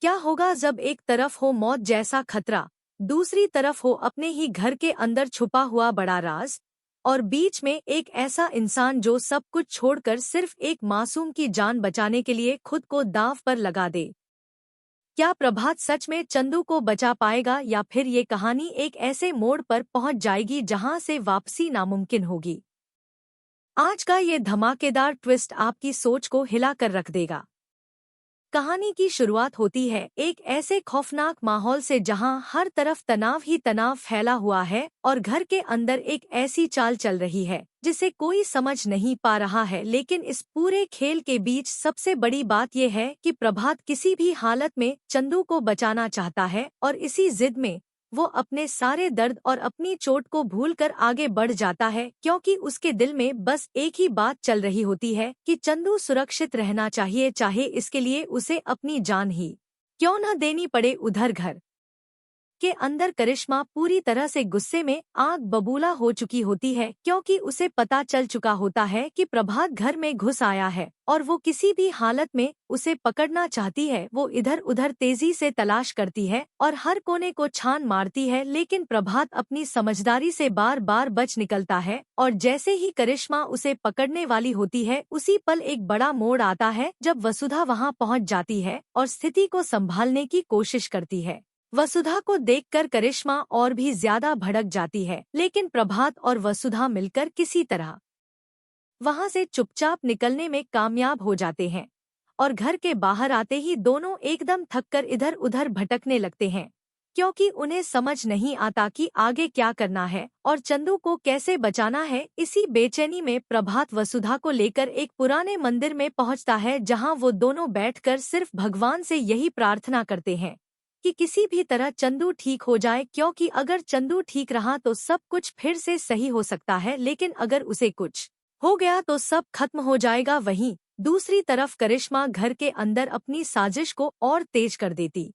क्या होगा जब एक तरफ हो मौत जैसा खतरा, दूसरी तरफ हो अपने ही घर के अंदर छुपा हुआ बड़ा राज, और बीच में एक ऐसा इंसान जो सब कुछ छोड़कर सिर्फ एक मासूम की जान बचाने के लिए खुद को दांव पर लगा दे। क्या प्रभात सच में चंदू को बचा पाएगा या फिर ये कहानी एक ऐसे मोड़ पर पहुंच जाएगी जहां से वापसी नामुमकिन होगी? आज का ये धमाकेदार ट्विस्ट आपकी सोच को हिला कर रख देगा। कहानी की शुरुआत होती है एक ऐसे खौफनाक माहौल से जहां हर तरफ तनाव ही तनाव फैला हुआ है और घर के अंदर एक ऐसी चाल चल रही है जिसे कोई समझ नहीं पा रहा है। लेकिन इस पूरे खेल के बीच सबसे बड़ी बात यह है कि प्रभात किसी भी हालत में चंदू को बचाना चाहता है और इसी जिद में वो अपने सारे दर्द और अपनी चोट को भूलकर आगे बढ़ जाता है, क्योंकि उसके दिल में बस एक ही बात चल रही होती है कि चंदू सुरक्षित रहना चाहिए, चाहे इसके लिए उसे अपनी जान ही क्यों न देनी पड़े। उधर घर के अंदर करिश्मा पूरी तरह से गुस्से में आग बबूला हो चुकी होती है, क्योंकि उसे पता चल चुका होता है कि प्रभात घर में घुस आया है और वो किसी भी हालत में उसे पकड़ना चाहती है। वो इधर उधर तेजी से तलाश करती है और हर कोने को छान मारती है, लेकिन प्रभात अपनी समझदारी से बार बार बच निकलता है। और जैसे ही करिश्मा उसे पकड़ने वाली होती है, उसी पल एक बड़ा मोड़ आता है जब वसुधा वहां पहुंच जाती है और स्थिति को संभालने की कोशिश करती है। वसुधा को देखकर करिश्मा और भी ज्यादा भड़क जाती है, लेकिन प्रभात और वसुधा मिलकर किसी तरह वहां से चुपचाप निकलने में कामयाब हो जाते हैं और घर के बाहर आते ही दोनों एकदम थककर इधर उधर भटकने लगते हैं, क्योंकि उन्हें समझ नहीं आता कि आगे क्या करना है और चंदू को कैसे बचाना है। इसी बेचैनी में प्रभात वसुधा को लेकर एक पुराने मंदिर में पहुंचता है, जहां वो दोनों बैठकर सिर्फ भगवान से यही प्रार्थना करते हैं कि किसी भी तरह चंदू ठीक हो जाए, क्योंकि अगर चंदू ठीक रहा तो सब कुछ फिर से सही हो सकता है, लेकिन अगर उसे कुछ हो गया तो सब खत्म हो जाएगा। वहीं दूसरी तरफ करिश्मा घर के अंदर अपनी साजिश को और तेज कर देती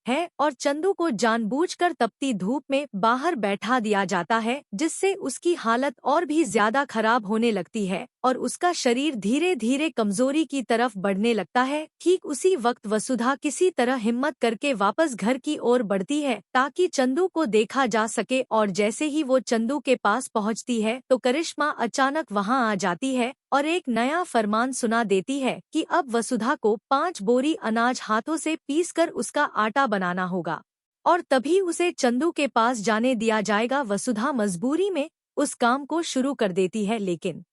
है और चंदू को जानबूझकर तपती धूप में बाहर बैठा दिया जाता है, जिससे उसकी हालत और भी ज्यादा खराब होने लगती है और उसका शरीर धीरे धीरे कमजोरी की तरफ बढ़ने लगता है। ठीक उसी वक्त वसुधा किसी तरह हिम्मत करके वापस घर की ओर बढ़ती है ताकि चंदू को देखा जा सके, और जैसे ही वो चंदू के पास पहुंचती है तो करिश्मा अचानक वहां आ जाती है और एक नया फरमान सुना देती है कि अब वसुधा को 5 बोरी अनाज हाथों से पीसकर उसका आटा बनाना होगा और तभी उसे चंदू के पास जाने दिया जाएगा। वसुधा मजबूरी में उस काम को शुरू कर देती है, लेकिन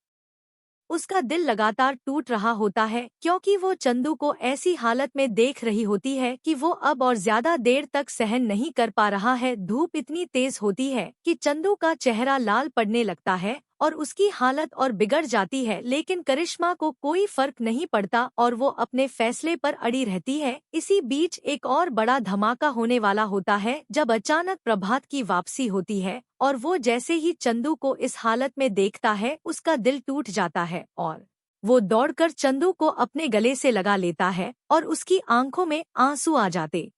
उसका दिल लगातार टूट रहा होता है, क्योंकि वो चंदू को ऐसी हालत में देख रही होती है कि वो अब और ज्यादा देर तक सहन नहीं कर पा रहा है। धूप इतनी तेज होती है कि चंदू का चेहरा लाल पड़ने लगता है और उसकी हालत और बिगड़ जाती है, लेकिन करिश्मा को कोई फर्क नहीं पड़ता और वो अपने फैसले पर अड़ी रहती है। इसी बीच एक और बड़ा धमाका होने वाला होता है जब अचानक प्रभात की वापसी होती है और वो जैसे ही चंदू को इस हालत में देखता है उसका दिल टूट जाता है और वो दौड़कर चंदू को अपने गले से लगा लेता है और उसकी आंखों में आंसू आ जाते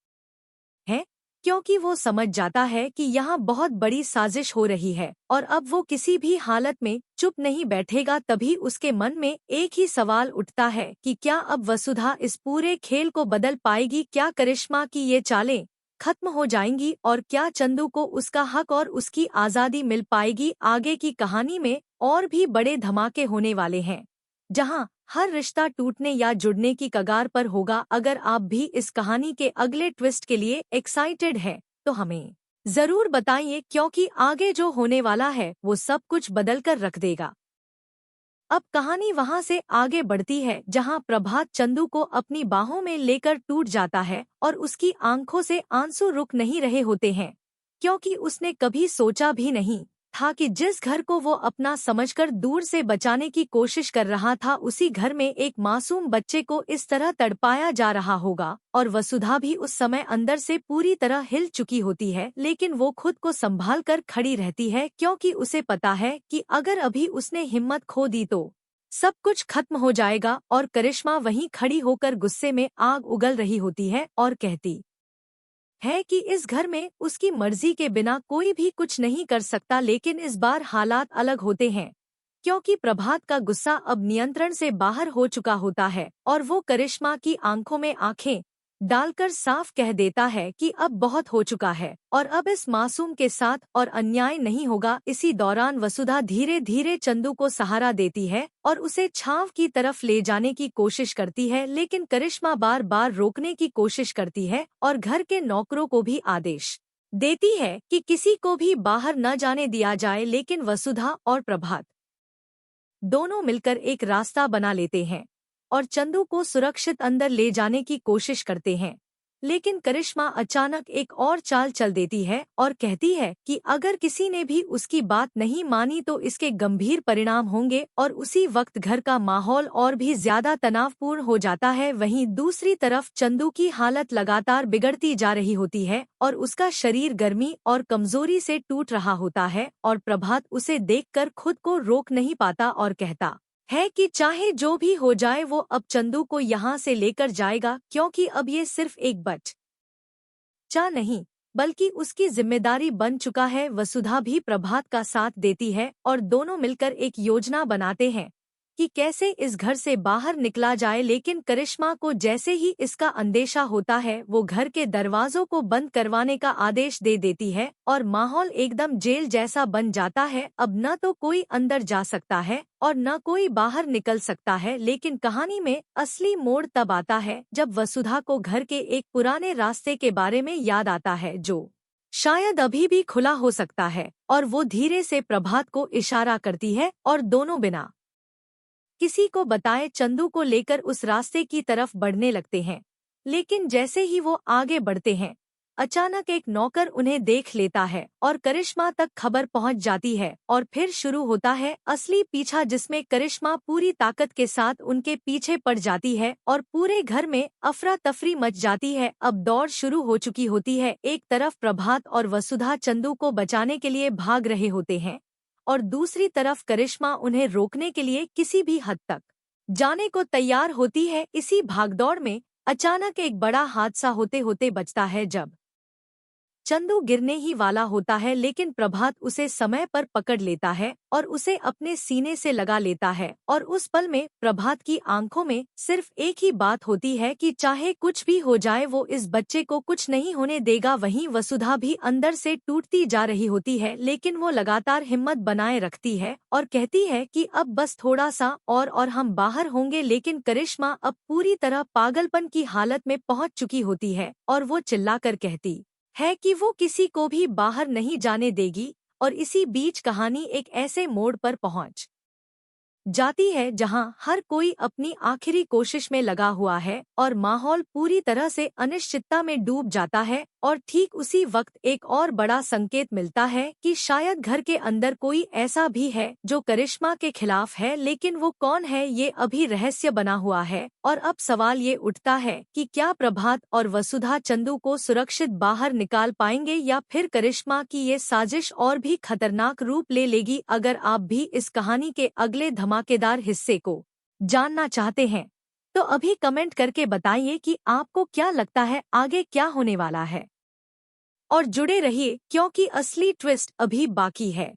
हैं, क्योंकि वो समझ जाता है कि यहाँ बहुत बड़ी साजिश हो रही है और अब वो किसी भी हालत में चुप नहीं बैठेगा। तभी उसके मन में एक ही सवाल उठता है कि क्या अब वसुधा इस पूरे खेल को बदल पाएगी? क्या करिश्मा की ये चालें खत्म हो जाएंगी और क्या चंदू को उसका हक और उसकी आज़ादी मिल पाएगी? आगे की कहानी में और भी बड़े धमाके होने वाले हैं, जहां हर रिश्ता टूटने या जुड़ने की कगार पर होगा। अगर आप भी इस कहानी के अगले ट्विस्ट के लिए एक्साइटेड हैं, तो हमें जरूर बताइए, क्योंकि आगे जो होने वाला है वो सब कुछ बदल कर रख देगा। अब कहानी वहां से आगे बढ़ती है जहां प्रभात चंदू को अपनी बाहों में लेकर टूट जाता है और उसकी आंखों से आंसू रुक नहीं रहे होते हैं, क्योंकि उसने कभी सोचा भी नहीं था कि जिस घर को वो अपना समझकर दूर से बचाने की कोशिश कर रहा था, उसी घर में एक मासूम बच्चे को इस तरह तड़पाया जा रहा होगा। और वसुधा भी उस समय अंदर से पूरी तरह हिल चुकी होती है, लेकिन वो खुद को संभाल कर खड़ी रहती है, क्योंकि उसे पता है कि अगर अभी उसने हिम्मत खो दी तो सब कुछ खत्म हो जाएगा। और करिश्मा वहीं खड़ी होकर गुस्से में आग उगल रही होती है और कहती है कि इस घर में उसकी मर्जी के बिना कोई भी कुछ नहीं कर सकता। लेकिन इस बार हालात अलग होते हैं, क्योंकि प्रभात का गुस्सा अब नियंत्रण से बाहर हो चुका होता है और वो करिश्मा की आंखों में आंखें डालकर साफ कह देता है कि अब बहुत हो चुका है और अब इस मासूम के साथ और अन्याय नहीं होगा। इसी दौरान वसुधा धीरे धीरे चंदू को सहारा देती है और उसे छांव की तरफ ले जाने की कोशिश करती है, लेकिन करिश्मा बार बार रोकने की कोशिश करती है और घर के नौकरों को भी आदेश देती है कि किसी को भी बाहर न जाने दिया जाए। लेकिन वसुधा और प्रभात दोनों मिलकर एक रास्ता बना लेते हैं और चंदू को सुरक्षित अंदर ले जाने की कोशिश करते हैं। लेकिन करिश्मा अचानक एक और चाल चल देती है और कहती है कि अगर किसी ने भी उसकी बात नहीं मानी तो इसके गंभीर परिणाम होंगे, और उसी वक्त घर का माहौल और भी ज्यादा तनावपूर्ण हो जाता है। वहीं दूसरी तरफ चंदू की हालत लगातार बिगड़ती जा रही होती है और उसका शरीर गर्मी और कमजोरी से टूट रहा होता है, और प्रभात उसे देखकर खुद को रोक नहीं पाता और कहता है कि चाहे जो भी हो जाए वो अब चंदू को यहाँ से लेकर जाएगा, क्योंकि अब ये सिर्फ एक बच्चा नहीं बल्कि उसकी जिम्मेदारी बन चुका है। वसुधा भी प्रभात का साथ देती है और दोनों मिलकर एक योजना बनाते हैं कि कैसे इस घर से बाहर निकला जाए। लेकिन करिश्मा को जैसे ही इसका अंदेशा होता है वो घर के दरवाजों को बंद करवाने का आदेश दे देती है और माहौल एकदम जेल जैसा बन जाता है। अब न तो कोई अंदर जा सकता है और न कोई बाहर निकल सकता है। लेकिन कहानी में असली मोड़ तब आता है जब वसुधा को घर के एक पुराने रास्ते के बारे में याद आता है जो शायद अभी भी खुला हो सकता है, और वो धीरे से प्रभात को इशारा करती है और दोनों बिना किसी को बताए चंदू को लेकर उस रास्ते की तरफ बढ़ने लगते हैं। लेकिन जैसे ही वो आगे बढ़ते हैं अचानक एक नौकर उन्हें देख लेता है और करिश्मा तक खबर पहुंच जाती है, और फिर शुरू होता है असली पीछा, जिसमें करिश्मा पूरी ताकत के साथ उनके पीछे पड़ जाती है और पूरे घर में अफरा तफरी मच जाती है। अब दौड़ शुरू हो चुकी होती है। एक तरफ प्रभात और वसुधा चंदू को बचाने के लिए भाग रहे होते हैं और दूसरी तरफ करिश्मा उन्हें रोकने के लिए किसी भी हद तक जाने को तैयार होती है। इसी भागदौड़ में अचानक एक बड़ा हादसा होते होते बचता है जब चंदू गिरने ही वाला होता है, लेकिन प्रभात उसे समय पर पकड़ लेता है और उसे अपने सीने से लगा लेता है। और उस पल में प्रभात की आंखों में सिर्फ एक ही बात होती है कि चाहे कुछ भी हो जाए वो इस बच्चे को कुछ नहीं होने देगा। वहीं वसुधा भी अंदर से टूटती जा रही होती है, लेकिन वो लगातार हिम्मत बनाए रखती है और कहती है कि अब बस थोड़ा सा और हम बाहर होंगे। लेकिन करिश्मा अब पूरी तरह पागलपन की हालत में पहुंच चुकी होती है और वो चिल्लाकर कहती है कि वो किसी को भी बाहर नहीं जाने देगी। और इसी बीच कहानी एक ऐसे मोड़ पर पहुंच जाती है जहां हर कोई अपनी आखिरी कोशिश में लगा हुआ है और माहौल पूरी तरह से अनिश्चितता में डूब जाता है। और ठीक उसी वक्त एक और बड़ा संकेत मिलता है कि शायद घर के अंदर कोई ऐसा भी है जो करिश्मा के खिलाफ है, लेकिन वो कौन है ये अभी रहस्य बना हुआ है। और अब सवाल ये उठता है कि क्या प्रभात और वसुधा चंदू को सुरक्षित बाहर निकाल पाएंगे या फिर करिश्मा की ये साजिश और भी खतरनाक रूप ले लेगी। अगर आप भी इस कहानी के अगले धमाकेदार हिस्से को जानना चाहते हैं तो अभी कमेंट करके बताइए कि आपको क्या लगता है आगे क्या होने वाला है, और जुड़े रहिए क्योंकि असली ट्विस्ट अभी बाकी है।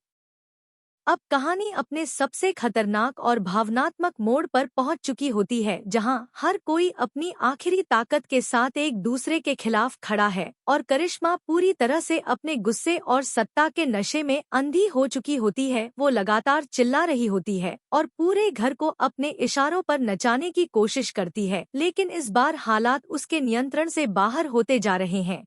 अब कहानी अपने सबसे खतरनाक और भावनात्मक मोड़ पर पहुंच चुकी होती है, जहां हर कोई अपनी आखिरी ताकत के साथ एक दूसरे के खिलाफ खड़ा है और करिश्मा पूरी तरह से अपने गुस्से और सत्ता के नशे में अंधी हो चुकी होती है। वो लगातार चिल्ला रही होती है और पूरे घर को अपने इशारों पर नचाने की कोशिश करती है, लेकिन इस बार हालात उसके नियंत्रण से बाहर होते जा रहे हैं,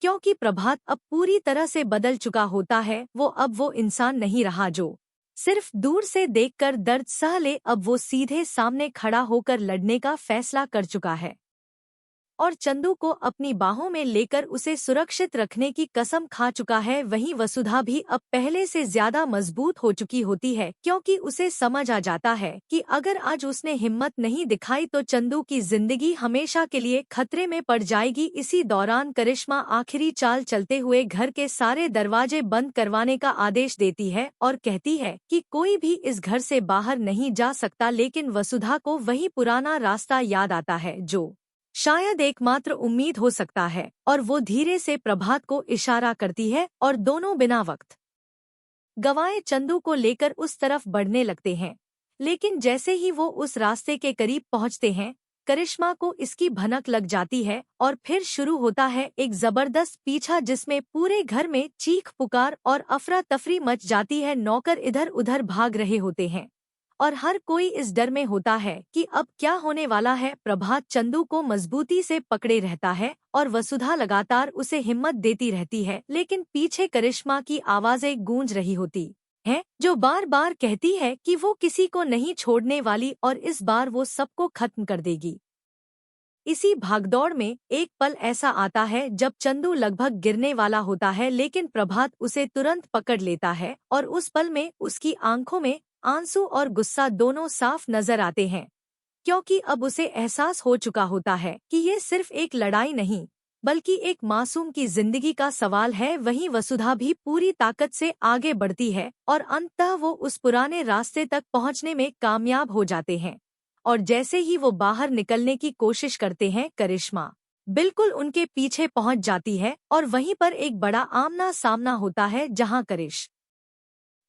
क्योंकि प्रभात अब पूरी तरह से बदल चुका होता है। वो अब वो इंसान नहीं रहा जो सिर्फ दूर से देखकर दर्द सह ले। अब वो सीधे सामने खड़ा होकर लड़ने का फैसला कर चुका है और चंदू को अपनी बाहों में लेकर उसे सुरक्षित रखने की कसम खा चुका है। वहीं वसुधा भी अब पहले से ज्यादा मजबूत हो चुकी होती है, क्योंकि उसे समझ आ जाता है कि अगर आज उसने हिम्मत नहीं दिखाई तो चंदू की जिंदगी हमेशा के लिए खतरे में पड़ जाएगी। इसी दौरान करिश्मा आखिरी चाल चलते हुए घर के सारे दरवाजे बंद करवाने का आदेश देती है और कहती है कि कोई भी इस घर से बाहर नहीं जा सकता। लेकिन वसुधा को वही पुराना रास्ता याद आता है जो शायद एकमात्र उम्मीद हो सकता है, और वो धीरे से प्रभात को इशारा करती है और दोनों बिना वक्त गवाए चंदू को लेकर उस तरफ बढ़ने लगते हैं। लेकिन जैसे ही वो उस रास्ते के करीब पहुंचते हैं करिश्मा को इसकी भनक लग जाती है और फिर शुरू होता है एक जबरदस्त पीछा जिसमें पूरे घर में चीख पुकार और अफरा तफरी मच जाती है। नौकर इधर उधर भाग रहे होते हैं और हर कोई इस डर में होता है कि अब क्या होने वाला है। प्रभात चंदू को मजबूती से पकड़े रहता है और वसुधा लगातार उसे हिम्मत देती रहती है, लेकिन पीछे करिश्मा की आवाजें गूंज रही होती है जो बार बार कहती है कि वो किसी को नहीं छोड़ने वाली और इस बार वो सबको खत्म कर देगी। इसी भागदौड़ में एक पल ऐसा आता है जब चंदू लगभग गिरने वाला होता है, लेकिन प्रभात उसे तुरंत पकड़ लेता है और उस पल में उसकी आंखों में आंसू और गुस्सा दोनों साफ नजर आते हैं, क्योंकि अब उसे एहसास हो चुका होता है कि ये सिर्फ एक लड़ाई नहीं बल्कि एक मासूम की जिंदगी का सवाल है। वहीं वसुधा भी पूरी ताकत से आगे बढ़ती है और अंततः वो उस पुराने रास्ते तक पहुंचने में कामयाब हो जाते हैं। और जैसे ही वो बाहर निकलने की कोशिश करते हैं, करिश्मा बिल्कुल उनके पीछे पहुंच जाती है और वहीं पर एक बड़ा आमना सामना होता है जहां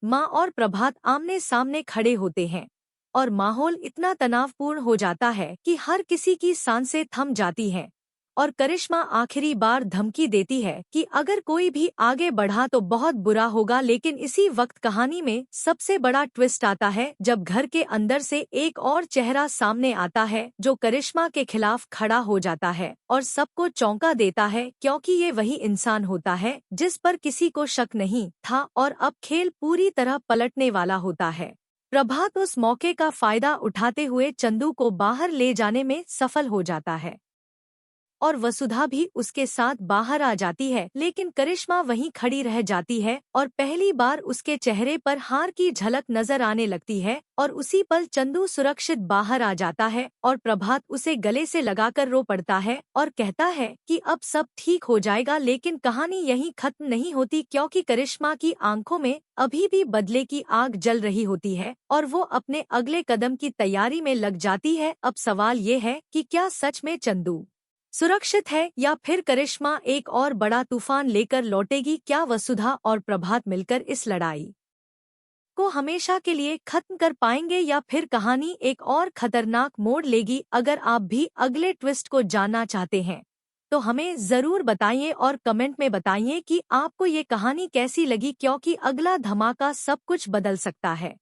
माँ और प्रभात आमने सामने खड़े होते हैं और माहौल इतना तनावपूर्ण हो जाता है कि हर किसी की सांसें थम जाती हैं और करिश्मा आखिरी बार धमकी देती है कि अगर कोई भी आगे बढ़ा तो बहुत बुरा होगा। लेकिन इसी वक्त कहानी में सबसे बड़ा ट्विस्ट आता है जब घर के अंदर से एक और चेहरा सामने आता है जो करिश्मा के खिलाफ खड़ा हो जाता है और सबको चौंका देता है, क्योंकि ये वही इंसान होता है जिस पर किसी को शक नहीं था और अब खेल पूरी तरह पलटने वाला होता है। प्रभात उस मौके का फायदा उठाते हुए चंदू को बाहर ले जाने में सफल हो जाता है और वसुधा भी उसके साथ बाहर आ जाती है, लेकिन करिश्मा वहीं खड़ी रह जाती है और पहली बार उसके चेहरे पर हार की झलक नजर आने लगती है। और उसी पल चंदू सुरक्षित बाहर आ जाता है और प्रभात उसे गले से लगाकर रो पड़ता है और कहता है कि अब सब ठीक हो जाएगा। लेकिन कहानी यहीं खत्म नहीं होती, क्योंकि करिश्मा की आंखों में अभी भी बदले की आग जल रही होती है और वो अपने अगले कदम की तैयारी में लग जाती है। अब सवाल ये है कि क्या सच में चंदू सुरक्षित है या फिर करिश्मा एक और बड़ा तूफान लेकर लौटेगी? क्या वसुधा और प्रभात मिलकर इस लड़ाई को हमेशा के लिए खत्म कर पाएंगे या फिर कहानी एक और खतरनाक मोड़ लेगी? अगर आप भी अगले ट्विस्ट को जानना चाहते हैं तो हमें जरूर बताइए और कमेंट में बताइए कि आपको ये कहानी कैसी लगी, क्योंकि अगला धमाका सब कुछ बदल सकता है।